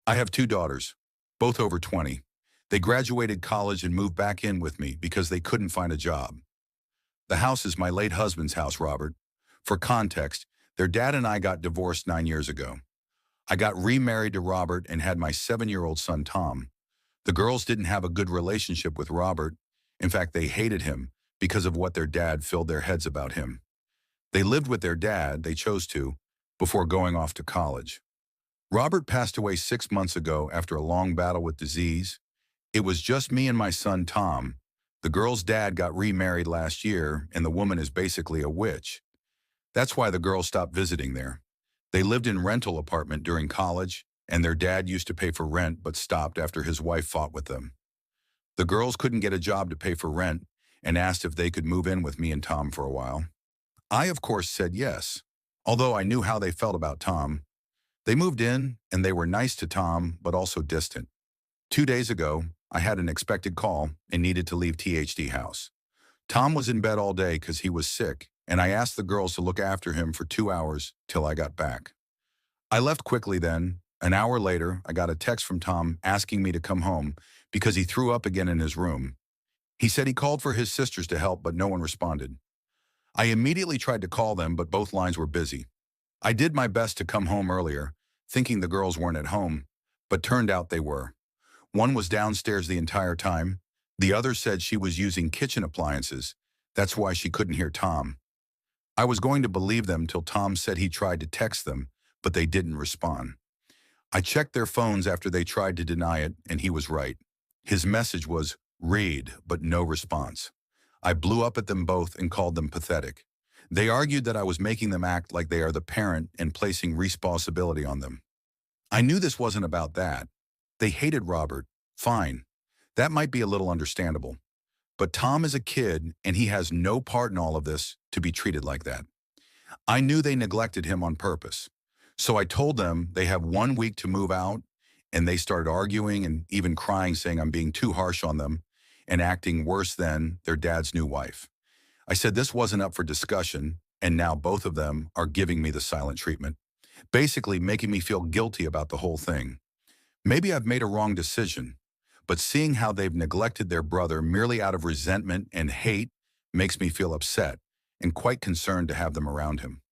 I have two daughters, both over 20. They graduated college and moved back in with me because they couldn't find a job. The house is my late husband's house, Robert. For context, their dad and I got divorced 9 years ago. I got remarried to Robert and had my 7-year-old son, Tom. The girls didn't have a good relationship with Robert. In fact, they hated him because of what their dad filled their heads about him. They lived with their dad, they chose to, before going off to college. Robert passed away 6 months ago after a long battle with disease. It was just me and my son, Tom. The girl's dad got remarried last year, and the woman is basically a witch. That's why the girls stopped visiting there. They lived in rental apartment during college, and their dad used to pay for rent but stopped after his wife fought with them. The girls couldn't get a job to pay for rent and asked if they could move in with me and Tom for a while. I, of course, said yes, although I knew how they felt about Tom. They moved in, and they were nice to Tom, but also distant. 2 days ago, I had an expected call and needed to leave THD house. Tom was in bed all day because he was sick, and I asked the girls to look after him for 2 hours till I got back. I left quickly then. An hour later, I got a text from Tom asking me to come home because he threw up again in his room. He said he called for his sisters to help, but no one responded. I immediately tried to call them, but both lines were busy. I did my best to come home earlier, thinking the girls weren't at home, but turned out they were. One was downstairs the entire time. The other said she was using kitchen appliances. That's why she couldn't hear Tom. I was going to believe them till Tom said he tried to text them, but they didn't respond. I checked their phones after they tried to deny it, and he was right. His message was, "Read," but no response. I blew up at them both and called them pathetic. They argued that I was making them act like they are the parent and placing responsibility on them. I knew this wasn't about that. They hated Robert. Fine. That might be a little understandable. But Tom is a kid, and he has no part in all of this to be treated like that. I knew they neglected him on purpose. So I told them they have 1 week to move out, and they started arguing and even crying, saying I'm being too harsh on them and acting worse than their dad's new wife. I said this wasn't up for discussion, and now both of them are giving me the silent treatment, basically making me feel guilty about the whole thing. Maybe I've made a wrong decision, but seeing how they've neglected their brother merely out of resentment and hate makes me feel upset and quite concerned to have them around him.